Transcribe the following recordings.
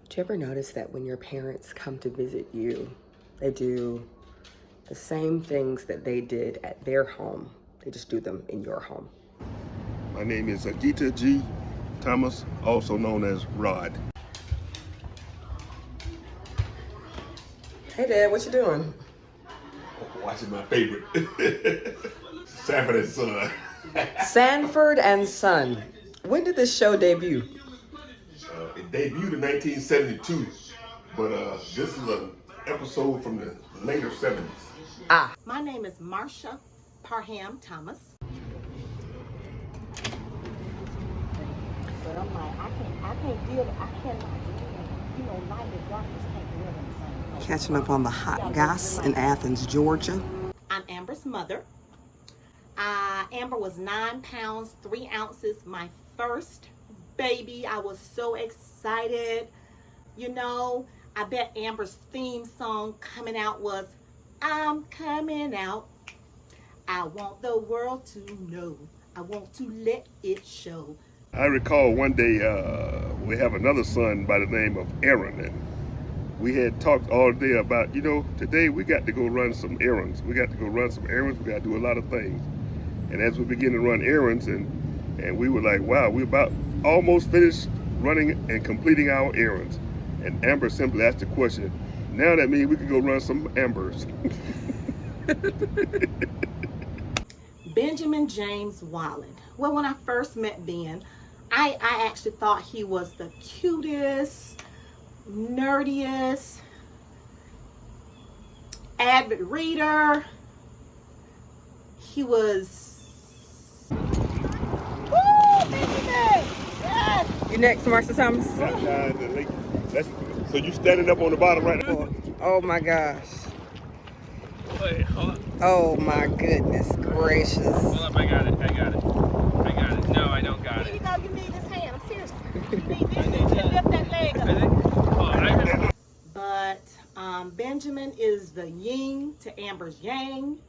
Do you ever notice that when your parents come to visit you, they do the same things that they did at their home? They just do them in your home. My name is Agita G. Thomas, also known as Rod. Hey Dad, what you doing? Watching my favorite, Sanford and Son. Sanford and Son. When did this show debut? It debuted in 1972, but this is an episode from the later 70s. Ah. My name is Marsha Parham Thomas. But I'm like, I can't deal, I cannot deal, light and darkness can't live in the same place. Catching up on the hot goss in Athens, Georgia. I'm Amber's mother. Amber was 9 pounds, 3 ounces, my first baby. I was so excited. I bet Amber's theme song coming out was, I'm coming out. I want the world to know. I want to let it show. I recall one day we have another son by the name of Aaron, and we had talked all day about, today we got to go run some errands. We got to to do a lot of things. And as we begin to run errands, and we were like, wow, we're about almost finished running and completing our errands. And Amber simply asked the question, now that means we can go run some Ambers. Benjamin James Wallen. Well, when I first met Ben, I actually thought he was the cutest, nerdiest, avid reader. He was... Woo, Benjamin! Yes! You next, Marsha Thomas? So you standing up on the bottom right now? Oh my gosh. Wait, hold on. Oh my goodness gracious. Hold up, I got it. No, I don't got Here you it. go, you need this hand. I'm serious. You need this to lift that leg up. But Benjamin is the yin to Amber's yang.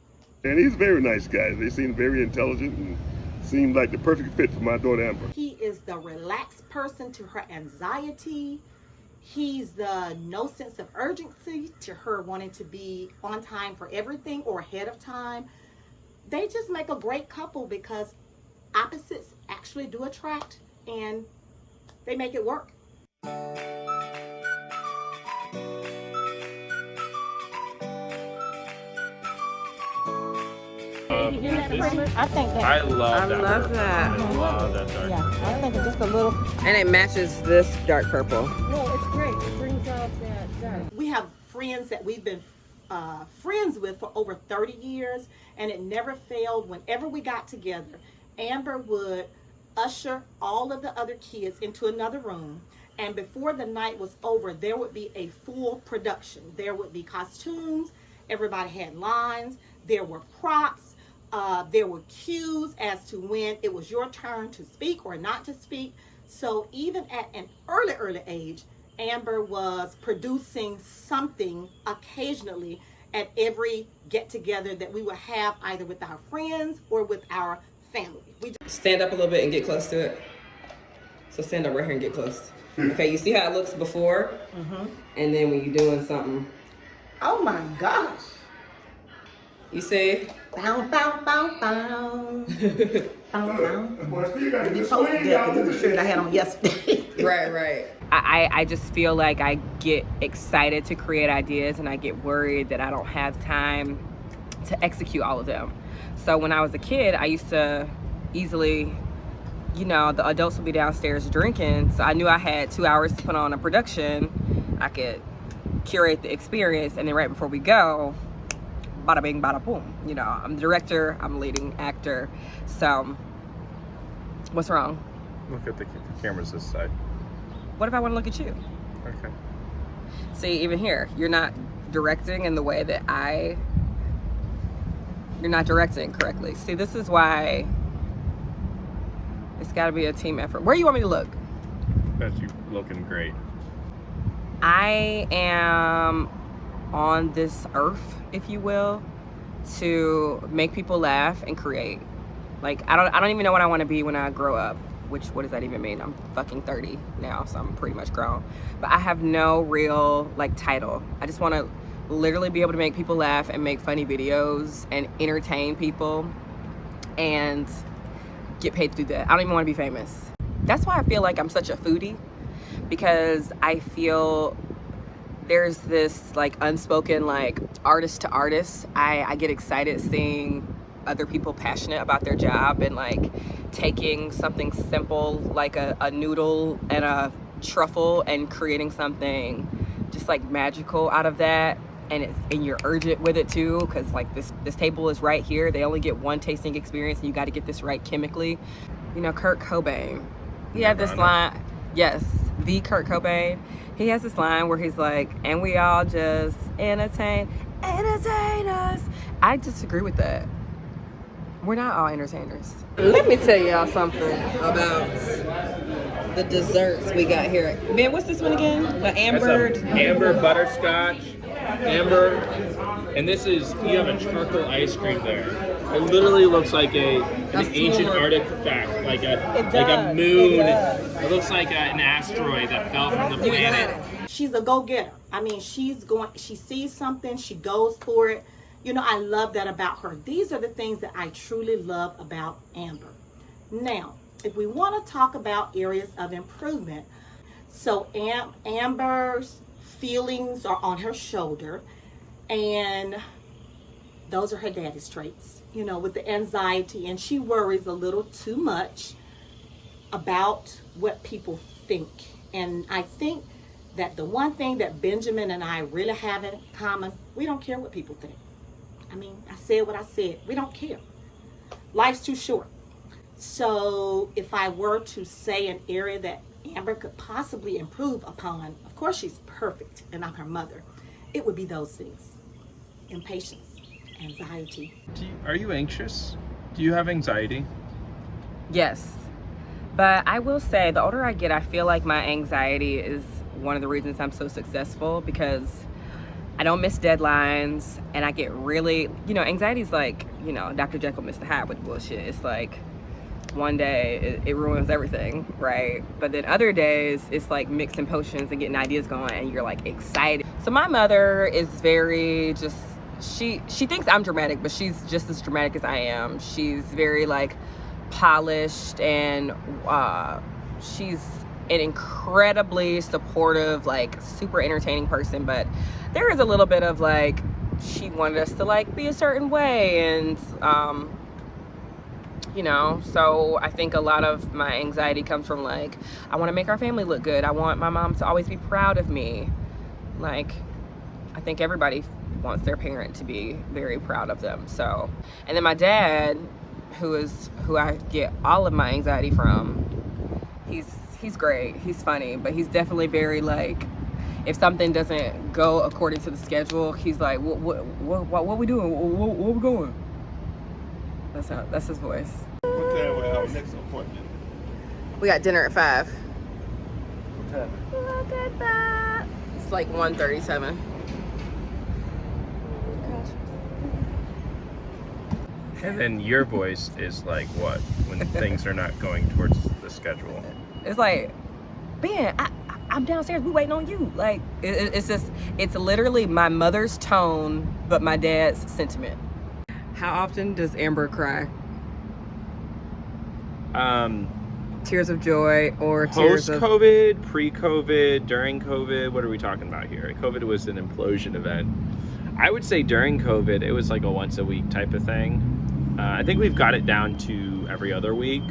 And he's a very nice guy. They seem very intelligent and seem like the perfect fit for my daughter Amber. He is the relaxed person to her anxiety. He's the no sense of urgency to her wanting to be on time for everything or ahead of time. They just make a great couple because opposites actually do attract and they make it work. I think that. I love that. love purple. that. I love that dark. Yeah, I think it's just a little. And it matches this dark purple. No, it's great. It brings out that dark. We have friends that we've been friends with for over 30 years, and it never failed. Whenever we got together, Amber would usher all of the other kids into another room, and before the night was over, there would be a full production. There would be costumes. Everybody had lines. There were props. There were cues as to when it was your turn to speak or not to speak. So even at an early age, Amber was producing something occasionally at every get-together that we would have either with our friends or with our family. Stand up a little bit and get close to it. So stand up right here and get close. Okay, you see how it looks before? Mm-hmm. And then when you're doing something. Oh my gosh. You see? Bow, bow, bow, bow. Bow, bow. You got to You posted that because this is the shirt I had on yesterday. Right. I just feel like I get excited to create ideas and I get worried that I don't have time to execute all of them. So when I was a kid, I used to easily, the adults would be downstairs drinking. So I knew I had 2 hours to put on a production. I could curate the experience, and then right before we go, bada bing, bada boom. I'm the director, I'm a leading actor. So what's wrong? Look at the cameras this side. What if I want to look at you? Okay. See, even here, you're not directing in the way that you're not directing correctly. See, this is why it's got to be a team effort. Where do you want me to look? That's you looking great. I am on this earth, if you will, to make people laugh and create. Like, I don't even know what I want to be when I grow up. which, what does that even mean? I'm fucking 30 now, so I'm pretty much grown. But I have no real like title. I just want to literally be able to make people laugh and make funny videos and entertain people and get paid to do that. I don't even want to be famous. That's why I feel like I'm such a foodie, because I feel there's this like unspoken like artist to artist. I get excited seeing other people passionate about their job and like taking something simple like a noodle and a truffle and creating something just like magical out of that. And you're urgent with it too, because like this table is right here. They only get one tasting experience, and you got to get this right chemically. You know, Kurt Cobain, he had this line. Yes, the Kurt Cobain. He has this line where he's like, and we all just entertain us. I disagree with that. We're not all entertainers. Let me tell y'all something about the desserts we got here. Ben, what's this one again? The amber? That's a amber butterscotch. Amber. And this is, you have a charcoal ice cream there. It literally looks like an ancient artifact, like a moon. It looks like an asteroid that fell from the planet. She's a go-getter. I mean, she sees something, she goes for it. You know, I love that about her. These are the things that I truly love about Amber. Now, if we want to talk about areas of improvement, so Amber's feelings are on her shoulder, and those are her daddy's traits, you know, with the anxiety, and she worries a little too much about what people think. And I think that the one thing that Benjamin and I really have in common, we don't care what people think. I mean, I said what I said. We don't care. Life's too short. So if I were to say an area that Amber could possibly improve upon, of course she's perfect and I'm her mother, it would be those things. Impatience, anxiety. Are you anxious? Do you have anxiety? Yes. But I will say, the older I get, I feel like my anxiety is one of the reasons I'm so successful, because I don't miss deadlines, and I get really, you know, anxiety is like, you know, Dr. Jekyll, Mr. Hyde with bullshit. It's like one day it ruins everything, right? But then other days it's like mixing potions and getting ideas going, and you're like excited. So my mother is very just, she thinks I'm dramatic, but she's just as dramatic as I am. She's very like polished, and she's an incredibly supportive, like super entertaining person. But there is a little bit of like, she wanted us to like be a certain way, and you know, so I think a lot of my anxiety comes from like, I want to make our family look good. I want my mom to always be proud of me. Like, I think everybody wants their parent to be very proud of them. So, and then my dad, who I get all of my anxiety from, he's great, he's funny, but he's definitely very like, if something doesn't go according to the schedule, he's like, what we doing? Where we going? That's his voice. What time we have our next appointment? We got dinner at 5. What time? Look at that. It's like 1:37. And then your voice is like what when things are not going towards the schedule? It's like, Ben, I'm downstairs, we waiting on you. Like, it's just, it's literally my mother's tone, but my dad's sentiment. How often does Amber cry? Tears of joy or tears of... Post-COVID, pre-COVID, during COVID, what are we talking about here? COVID was an implosion event. I would say during COVID, it was like a once a week type of thing. I think we've got it down to every other week.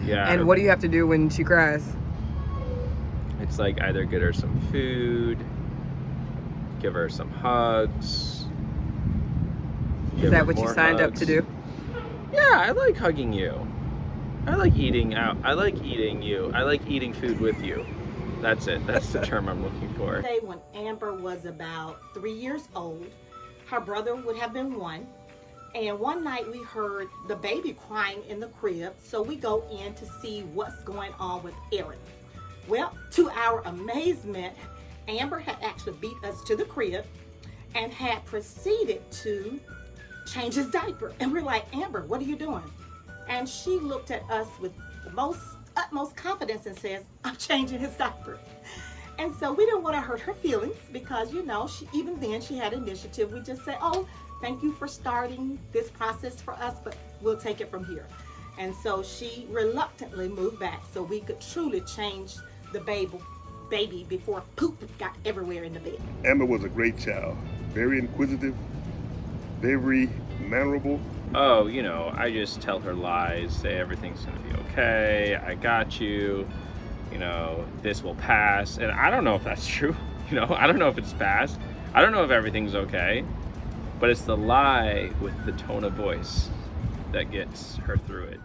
Yeah. And what do you have to do when she cries? It's like either get her some food, give her some hugs. Is that what you signed up to do? Yeah, I like hugging you. I like eating out. I like eating you. I like eating food with you. That's it. That's the term I'm looking for. When Amber was about 3 years old, her brother would have been 1. And one night we heard the baby crying in the crib. So we go in to see what's going on with Aaron. Well, to our amazement, Amber had actually beat us to the crib and had proceeded to change his diaper. And we're like, Amber, what are you doing? And she looked at us with the utmost confidence and says, I'm changing his diaper. And so we didn't want to hurt her feelings because, you know, even then she had initiative. We just said, oh, thank you for starting this process for us, but we'll take it from here. And so she reluctantly moved back so we could truly change the baby before poop got everywhere in the bed. Amber was a great child, very inquisitive, very mannerable. Oh, you know, I just tell her lies, say everything's gonna be okay, I got you, you know, this will pass. And I don't know if that's true. You know, I don't know if it's passed. I don't know if everything's okay. But it's the lie with the tone of voice that gets her through it.